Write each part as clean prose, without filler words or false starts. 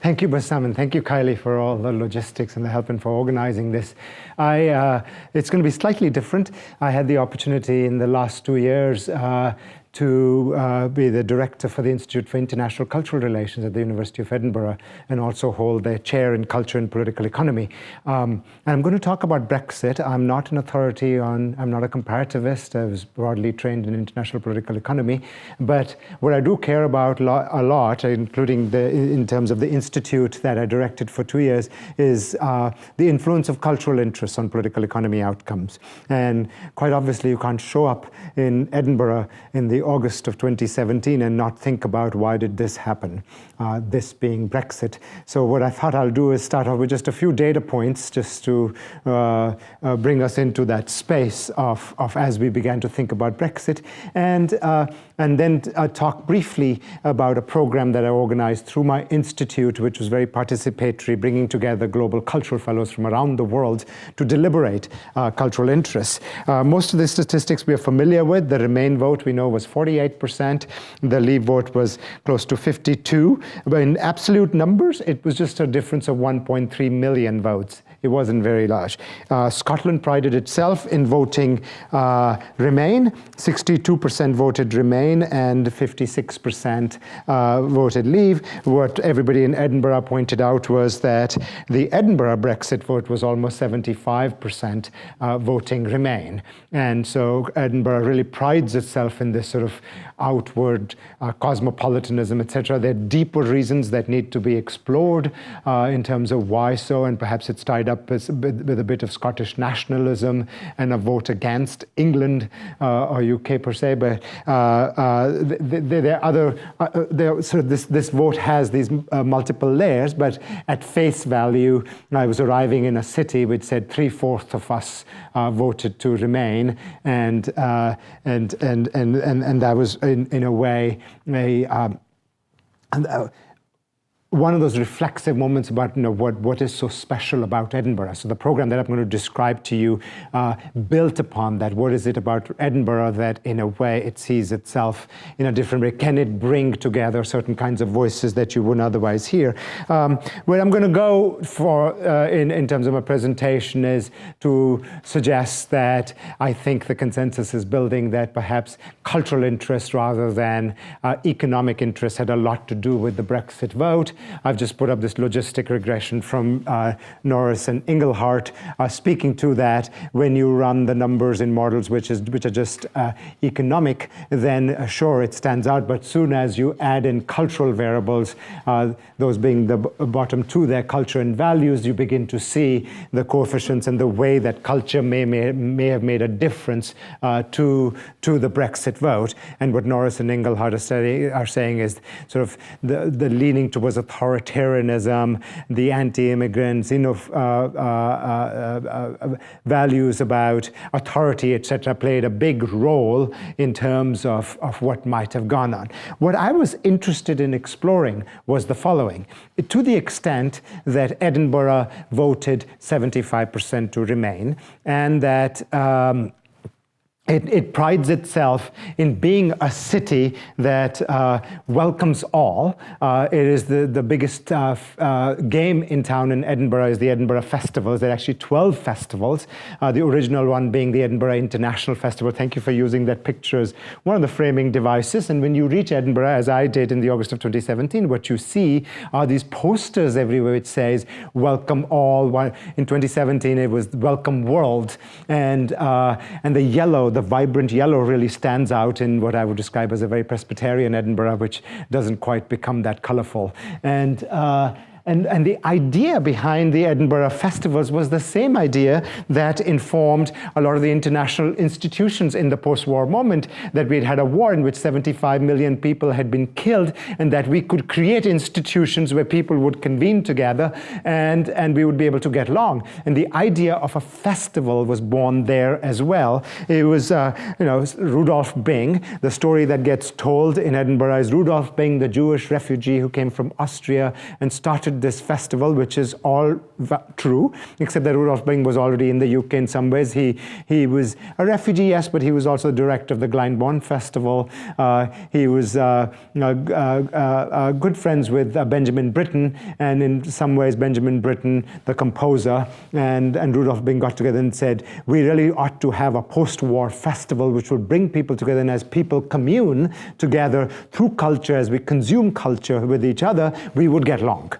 Thank you, Bassam, and thank you, Kylie, for all the logistics and the help and for organizing this. It's going to be slightly different. I had the opportunity in the last 2 years to be the director for the Institute for International Cultural Relations at the University of Edinburgh and also hold the chair in culture and political economy. And I'm going to talk about Brexit. I'm not an authority I'm not a comparativist. I was broadly trained in international political economy. But what I do care about a lot, including in terms of the institute that I directed for 2 years, is the influence of cultural interests on political economy outcomes. And quite obviously, you can't show up in Edinburgh in the August of 2017 and not think about why did this happen, this being Brexit. So what I thought I'll do is start off with just a few data points just to bring us into that space of as we began to think about Brexit, and then talk briefly about a program that I organized through my institute, which was very participatory, bringing together global cultural fellows from around the world to deliberate cultural interests. Most of the statistics we are familiar with. The Remain vote we know was 48%. The Leave vote was close to 52%. But in absolute numbers, it was just a difference of 1.3 million votes. It wasn't very large. Scotland prided itself in voting Remain. 62% voted Remain and 56% voted Leave. What everybody in Edinburgh pointed out was that the Edinburgh Brexit vote was almost 75% voting Remain. And so Edinburgh really prides itself in this sort of outward cosmopolitanism, etc. There are deeper reasons that need to be explored in terms of why so, and perhaps it's tied up with a bit of Scottish nationalism and a vote against England or UK per se. But there are other. This vote has these multiple layers. But at face value, I was arriving in a city which said 3/4 of us voted to Remain, and that was in a way one of those reflexive moments about what is so special about Edinburgh. So the program that I'm going to describe to you built upon that. What is it about Edinburgh that in a way it sees itself in a different way? Can it bring together certain kinds of voices that you wouldn't otherwise hear? Where I'm going to go for in terms of my presentation is to suggest that I think the consensus is building that perhaps cultural interest rather than economic interest had a lot to do with the Brexit vote. I've just put up this logistic regression from Norris and Engelhardt speaking to that. When you run the numbers in models which are just economic, then sure, it stands out. But soon as you add in cultural variables, those being the bottom two, their culture and values, you begin to see the coefficients and the way that culture may have made a difference to the Brexit vote. And what Norris and Engelhardt are saying is sort of the leaning towards authoritarianism, the anti-immigrant values about authority, etc., played a big role in terms of what might have gone on. What I was interested in exploring was the following. To the extent that Edinburgh voted 75% to Remain, and that it prides itself in being a city that welcomes all. It is the biggest game in town in Edinburgh is the Edinburgh Festivals. There are actually 12 festivals, the original one being the Edinburgh International Festival. Thank you for using that picture as one of the framing devices. And when you reach Edinburgh, as I did in the August of 2017, what you see are these posters everywhere which says, welcome all. In 2017, it was welcome world. And the yellow, the vibrant yellow really stands out in what I would describe as a very Presbyterian Edinburgh, which doesn't quite become that colorful. And the idea behind the Edinburgh Festivals was the same idea that informed a lot of the international institutions in the post-war moment, that we'd had a war in which 75 million people had been killed, and that we could create institutions where people would convene together and we would be able to get along. And the idea of a festival was born there as well. It was, Rudolph Bing. The story that gets told in Edinburgh is Rudolph Bing, the Jewish refugee who came from Austria and started this festival, which is all true, except that Rudolph Bing was already in the UK in some ways. He was a refugee, yes, but he was also the director of the Glyndebourne Festival. He was good friends with Benjamin Britten, and in some ways Benjamin Britten, the composer, and Rudolph Bing got together and said, we really ought to have a post-war festival which will bring people together, and as people commune together through culture, as we consume culture with each other, we would get along.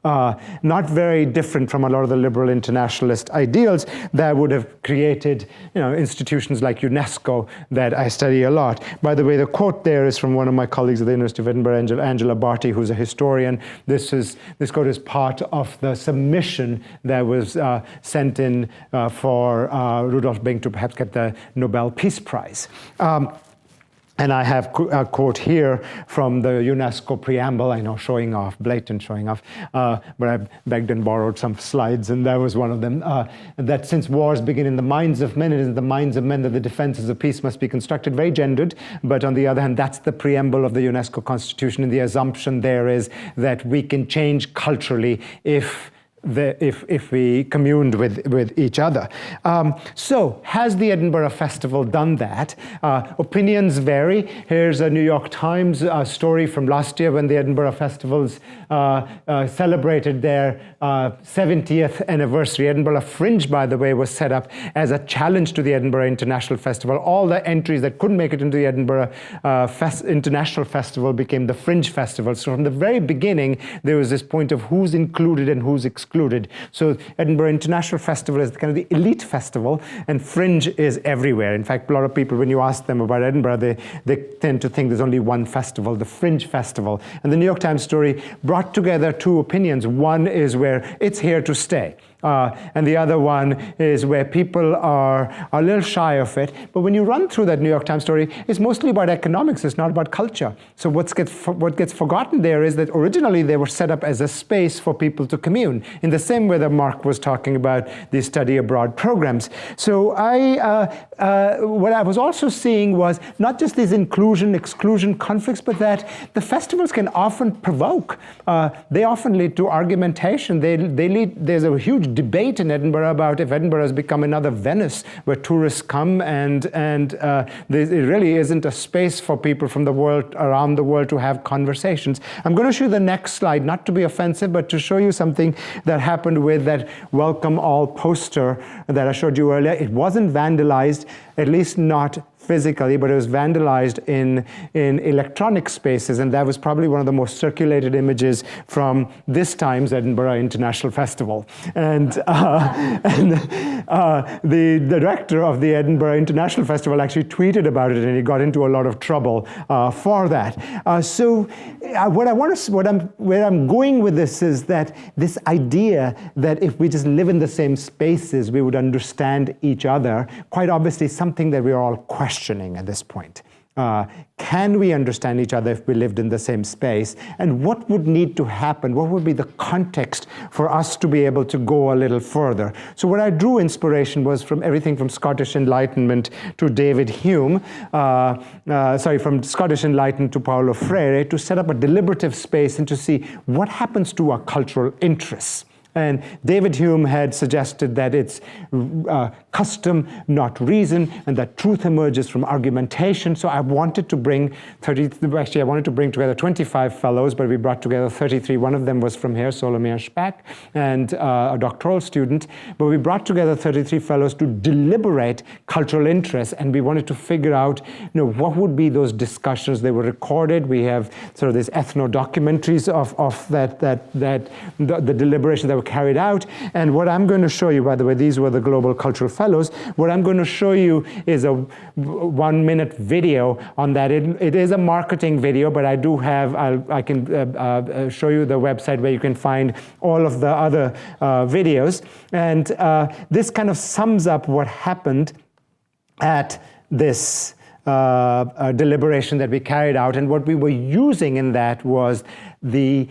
Not very different from a lot of the liberal internationalist ideals that would have created, institutions like UNESCO that I study a lot. By the way, the quote there is from one of my colleagues at the University of Edinburgh, Angela Barty, who's a historian. This quote is part of the submission that was sent in for Rudolph Bing to perhaps get the Nobel Peace Prize. And I have a quote here from the UNESCO preamble. I know, blatant showing off, but I begged and borrowed some slides, and that was one of them. That since wars begin in the minds of men, it is in the minds of men that the defenses of peace must be constructed. Very gendered, but on the other hand, that's the preamble of the UNESCO Constitution, and the assumption there is that we can change culturally if we communed with each other. So has the Edinburgh Festival done that? Opinions vary. Here's a New York Times story from last year when the Edinburgh Festivals celebrated their 70th anniversary. Edinburgh Fringe, by the way, was set up as a challenge to the Edinburgh International Festival. All the entries that couldn't make it into the Edinburgh International Festival became the Fringe Festival. So from the very beginning, there was this point of who's included and who's excluded. So Edinburgh International Festival is kind of the elite festival, and Fringe is everywhere. In fact, a lot of people, when you ask them about Edinburgh, they tend to think there's only one festival, the Fringe Festival. And the New York Times story brought together two opinions. One is where it's here to stay. And the other one is where people are a little shy of it. But when you run through that New York Times story, it's mostly about economics. It's not about culture. So what gets forgotten there is that originally they were set up as a space for people to commune, in the same way that Mark was talking about the study abroad programs. So what I was also seeing was not just these inclusion-exclusion conflicts, but that the festivals can often provoke. They often lead to argumentation. There's a huge debate in Edinburgh about if Edinburgh has become another Venice where tourists come and it really isn't a space for people from the world, around the world, to have conversations. I'm going to show you the next slide, not to be offensive, but to show you something that happened with that Welcome All poster that I showed you earlier. It wasn't vandalized, at least not physically, but it was vandalized in electronic spaces, and that was probably one of the most circulated images from this time's Edinburgh International Festival. And the director of the Edinburgh International Festival actually tweeted about it, and he got into a lot of trouble for that. Where I'm going with this is that this idea that if we just live in the same spaces, we would understand each other, quite obviously something that we are all questioning at this point. Can we understand each other if we lived in the same space? And what would need to happen? What would be the context for us to be able to go a little further? So what I drew inspiration was from everything from Scottish Enlightenment to David Hume, from Scottish Enlightenment to Paulo Freire, to set up a deliberative space and to see what happens to our cultural interests. And David Hume had suggested that it's custom, not reason, and that truth emerges from argumentation. So I wanted to bring together 25 fellows, but we brought together 33. One of them was from here, Solomir Spack, and a doctoral student. But we brought together 33 fellows to deliberate cultural interests, and we wanted to figure out, what would be those discussions. They were recorded. We have sort of these ethno-documentaries of the deliberation that were carried out. And what I'm going to show you, by the way, these were the Global Cultural Fellows. What I'm going to show you is a 1-minute video on that. It is a marketing video, but I do have, I can show you the website where you can find all of the other videos. And this kind of sums up what happened at this deliberation that we carried out, and what we were using in that was the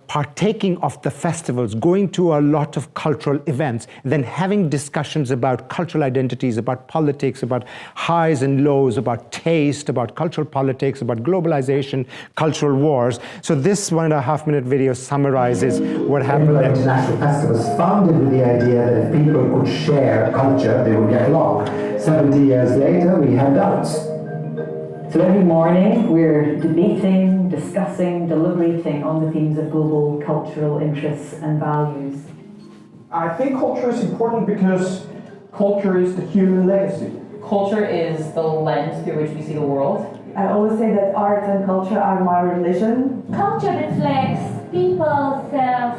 partaking of the festivals, going to a lot of cultural events, then having discussions about cultural identities, about politics, about highs and lows, about taste, about cultural politics, about globalization, cultural wars. So this 1.5-minute video summarizes what happened at International Festivals, founded with the idea that if people could share culture, they would get along. 70 years later, we have doubts. So every morning we're debating, discussing, deliberating on the themes of global cultural interests and values. I think culture is important because culture is the human legacy. Culture is the lens through which we see the world. I always say that art and culture are my religion. Culture reflects people's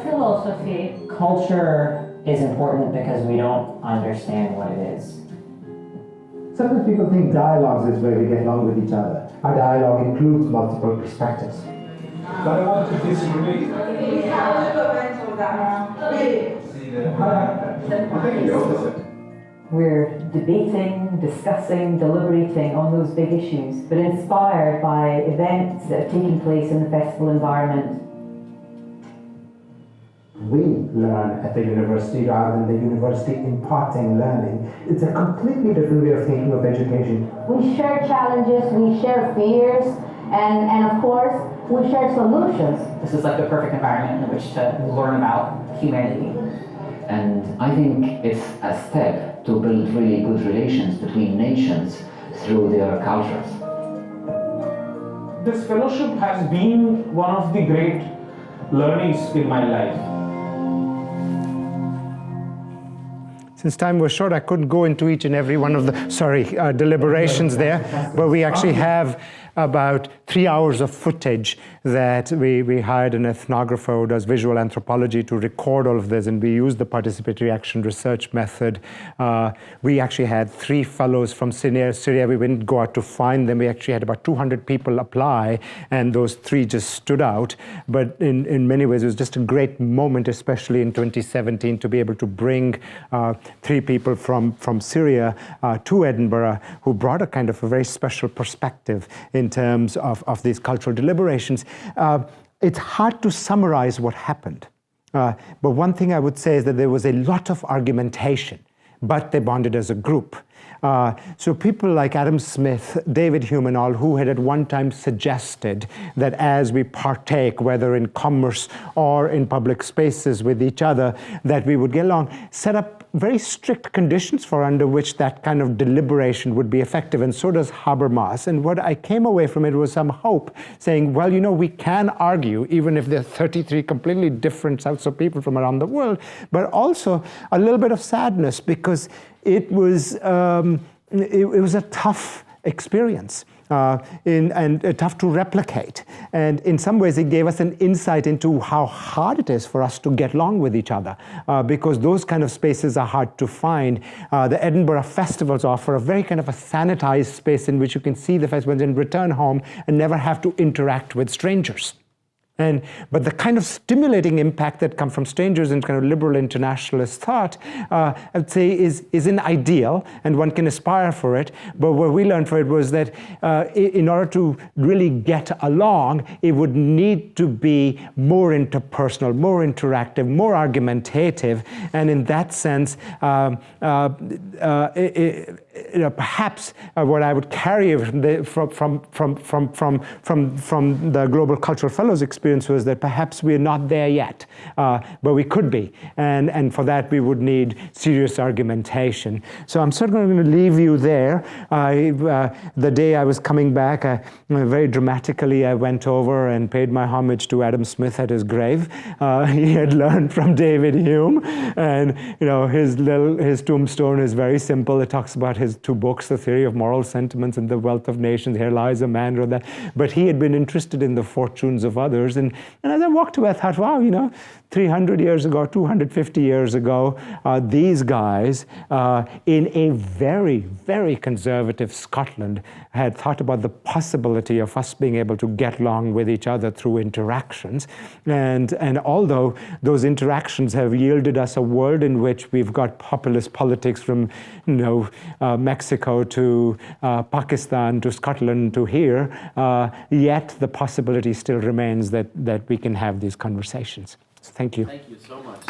philosophy. Culture is important because we don't understand what it is. Sometimes people think dialogues is where we get along with each other. Our dialogue includes multiple perspectives. But I want to disagree. I think the opposite. We're debating, discussing, deliberating on those big issues, but inspired by events that have taken place in the festival environment. We learn at the university rather than the university imparting learning. It's a completely different way of thinking of education. We share challenges, we share fears, and of course, we share solutions. This is like the perfect environment in which to learn about humanity. And I think it's a step to build really good relations between nations through their cultures. This fellowship has been one of the great learnings in my life. Since time was short, I couldn't go into each and every one of the, deliberations there, but we actually have about 3 hours of footage that we hired an ethnographer who does visual anthropology to record all of this, and we used the participatory action research method. We actually had 3 fellows from Syria. We didn't go out to find them. We actually had about 200 people apply, and those 3 just stood out. But in many ways, it was just a great moment, especially in 2017, to be able to bring 3 people from Syria to Edinburgh who brought a kind of a very special perspective in terms of these cultural deliberations. It's hard to summarize what happened. But one thing I would say is that there was a lot of argumentation, but they bonded as a group. So people like Adam Smith, David Hume and all, who had at one time suggested that as we partake, whether in commerce or in public spaces with each other, that we would get along, set up very strict conditions for under which that kind of deliberation would be effective, and so does Habermas. And what I came away from it was some hope, saying, well, you know, we can argue, even if there are 33 completely different sets of people from around the world, but also a little bit of sadness, because it was a tough experience. And tough to replicate. And in some ways, it gave us an insight into how hard it is for us to get along with each other, because those kind of spaces are hard to find. The Edinburgh Festivals offer a very kind of a sanitized space in which you can see the festivals and return home and never have to interact with strangers. But the kind of stimulating impact that comes from strangers and kind of liberal internationalist thought, I'd say is an ideal, and one can aspire for it. But what we learned from it was that in order to really get along, it would need to be more interpersonal, more interactive, more argumentative, and in that sense, perhaps what I would carry from the Global Cultural Fellows experience was that perhaps we're not there yet, but we could be, and for that we would need serious argumentation. So I'm certainly going to leave you there. The day I was coming back, very dramatically I went over and paid my homage to Adam Smith at his grave. He had learned from David Hume, and you know, his tombstone is very simple. It talks about his 2 books, The Theory of Moral Sentiments and The Wealth of Nations. Here lies a man, wrote that. But he had been interested in the fortunes of others. And as I walked away, I thought, wow, you know, 300 years ago, 250 years ago, these guys in a very, very conservative Scotland had thought about the possibility of us being able to get along with each other through interactions. And although those interactions have yielded us a world in which we've got populist politics from, you know, Mexico to Pakistan to Scotland to here, yet the possibility still remains that we can have these conversations. So thank you. Thank you so much.